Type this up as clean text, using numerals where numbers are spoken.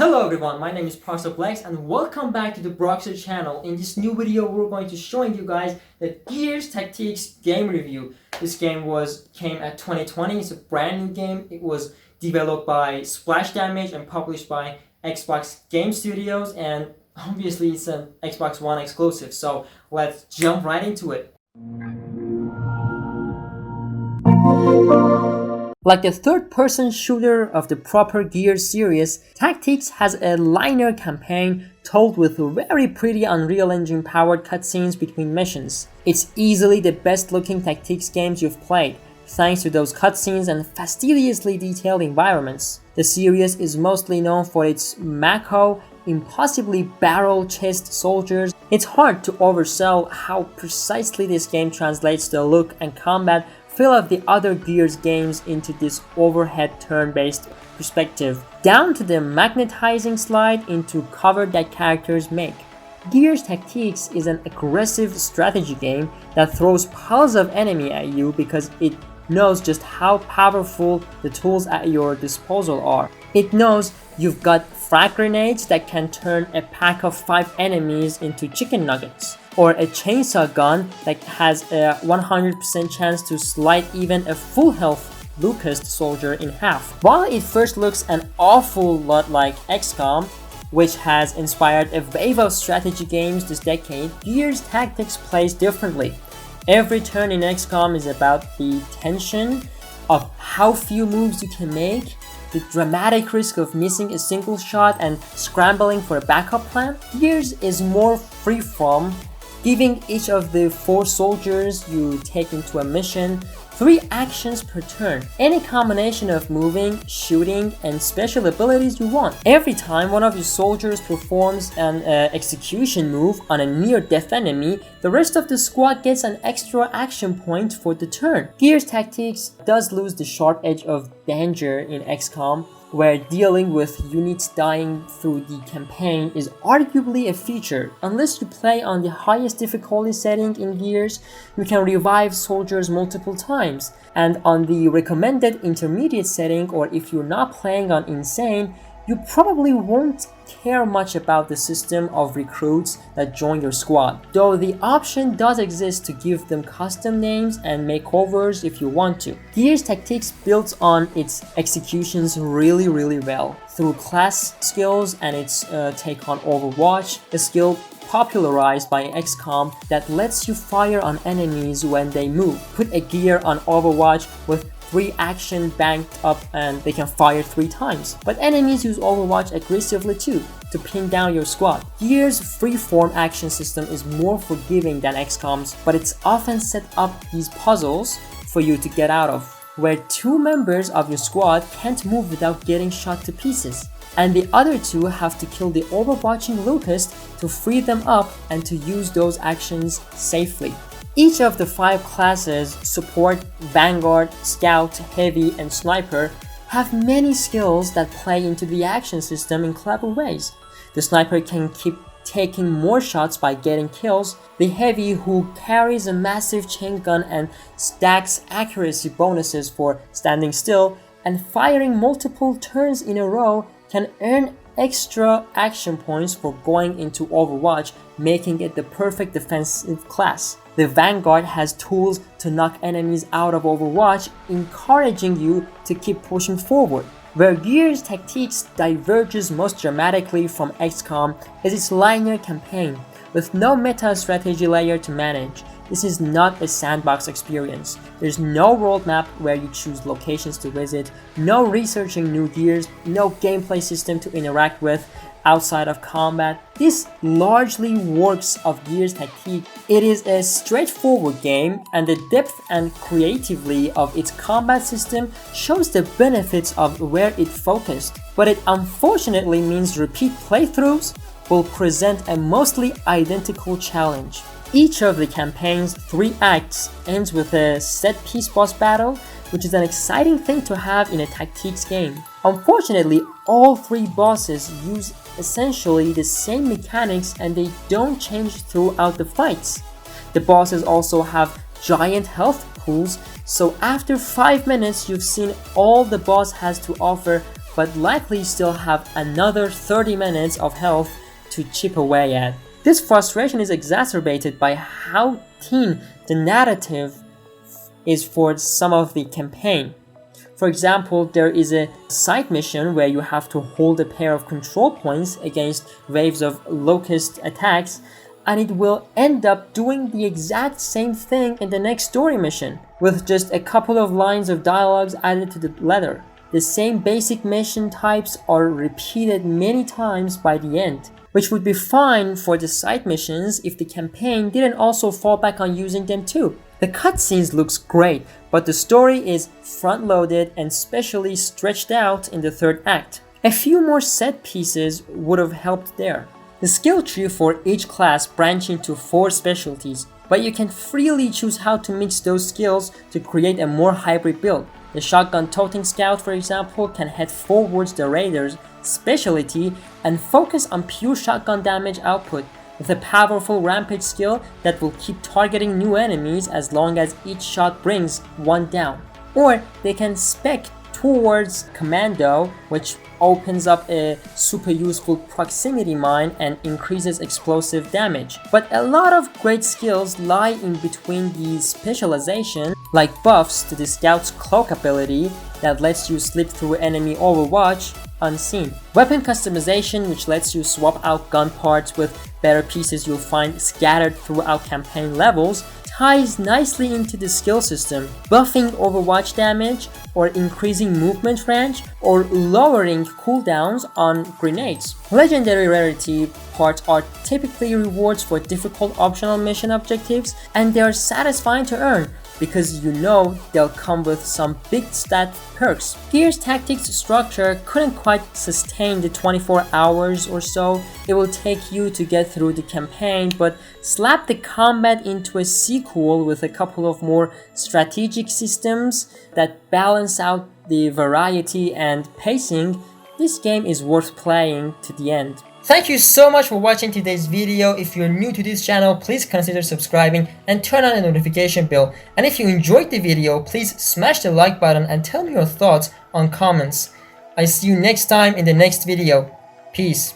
Hello everyone, my name is Blax and welcome back to the XBOXONE channel. In this new video, we're going to showing you guys the Gearstactics game review. This game came at 2020. It's a brand new game. It was developed by splashdamage and published by xboxgamestudios, and obviously it's an Xbox One exclusive. So let's jump right into it. Like the third-person shooter of the proper Gears series, Tactics has a linear campaign told with very pretty Unreal Engine-powered cutscenes between missions. It's easily the best-looking Tactics games you've played, thanks to those cutscenes and fastidiously detailed environments. The series is mostly known for its Mako, impossibly barrel-chested soldiers. It's hard to oversell how precisely this game translates the look and combat feel of the other Gears games into this overhead turn-based perspective, down to the magnetizing slide into cover that characters make. Gearstactics is an aggressive strategy game that throws piles of enemy at you because it knows just how powerful the tools at your disposal are. It knows you've got frag grenades that can turn a pack of 5 enemies into chicken nuggets, or a chainsaw gun that has a 100% chance to slide even a full health Lucas soldier in half. While it first looks an awful lot like XCOM, which has inspired a wave of strategy games this decade, Gearstactics plays differently. Every turn in XCOM is about the tension of how few moves you can make, the dramatic risk of missing a single shot and scrambling for a backup plan. Gears is more freeform, giving each of the 4 soldiers you take into a mission 3 actions per turn, any combination of moving, shooting, and special abilities you want. Every time one of your soldiers performs an execution move on a near-death enemy, the rest of the squad gets an extra action point for the turn. Gearstactics does lose the sharp edge of danger in XCOM, where dealing with units dying through the campaign is arguably a feature. Unless you play on the highest difficulty setting in Gears, you can revive soldiers multiple times, and on the recommended intermediate setting, or if you're not playing on Insane, you probably won't care much about the system of recruits that join your squad, though the option does exist to give them custom names and makeovers if you want to. Gearstactics builds on its executions really well through class skills and its take on Overwatch, a skill popularized by XCOM that lets you fire on enemies when they move. Put a gear on Overwatch with 3 action banked up and they can fire 3 times. But enemies use Overwatch aggressively too, to pin down your squad. Gears' freeform action system is more forgiving than XCOM's, but it's often set up these puzzles for you to get out of, where 2 members of your squad can't move without getting shot to pieces, and the other 2 have to kill the overwatching Lucas to free them up and to use those actions safely. Each of the 5 classes, Support, Vanguard, Scout, Heavy, and Sniper, have many skills that play into the action system in clever ways. The Sniper can keep taking more shots by getting kills, the Heavy, who carries a massive chain gun and stacks accuracy bonuses for standing still and firing multiple turns in a row, can earn extra action points for going into Overwatch, making it the perfect defensive class. The Vanguard has tools to knock enemies out of Overwatch, encouraging you to keep pushing forward. Where Gearstactics diverges most dramatically from XCOM is its linear campaign, with no meta strategy layer to manage. This is not a sandbox experience. There's no world map where you choose locations to visit, no researching new gears, no gameplay system to interact with outside of combat. This largely works of Gearstactics. It is a straightforward game, and the depth and creativity of its combat system shows the benefits of where it focused. But it unfortunately means repeat playthroughs will present a mostly identical challenge. Each of the campaign's 3 acts ends with a set-piece boss battle, which is an exciting thing to have in a tactics game. Unfortunately, all 3 bosses use essentially the same mechanics and they don't change throughout the fights. The bosses also have giant health pools, so after 5 minutes you've seen all the boss has to offer but likely still have another 30 minutes of health to chip away at. This frustration is exacerbated by how thin the narrative is for some of the campaign. For example, there is a side mission where you have to hold a pair of control points against waves of locust attacks, and it will end up doing the exact same thing in the next story mission, with just a couple of lines of dialogues added to the letter. The same basic mission types are repeated many times by the end, which would be fine for the side missions if the campaign didn't also fall back on using them too. The cutscenes looks great, but the story is front-loaded and specially stretched out in the third act. A few more set pieces would have helped there. The skill tree for each class branch into 4 specialties, but you can freely choose how to mix those skills to create a more hybrid build. The shotgun-toting scout, for example, can head forwards the raider's specialty and focus on pure shotgun damage output, with a powerful rampage skill that will keep targeting new enemies as long as each shot brings one down. Or they can spec towards commando, which opens up a super useful proximity mine and increases explosive damage. But a lot of great skills lie in between these specializations, like buffs to the scout's cloak ability that lets you slip through enemy overwatch unseen, weapon customization which lets you swap out gun parts with better pieces you'll find scattered throughout campaign levels, ties nicely into the skill system, buffing overwatch damage or increasing movement range or lowering cooldowns on grenades. Legendary rarity parts are typically rewards for difficult optional mission objectives, and they are satisfying to earn because you know they'll come with some big stat perks. Gearstactics structure couldn't quite sustain the 24 hours or so it will take you to get through the campaign, but slap the combat into a sequel with a couple of more strategic systems that balance out the variety and pacing, this game is worth playing to the end. Thank you so much for watching today's video. If you're new to this channel, please consider subscribing and turn on the notification bell. And if you enjoyed the video, please smash the like button and tell me your thoughts on comments. I see you next time in the next video. Peace.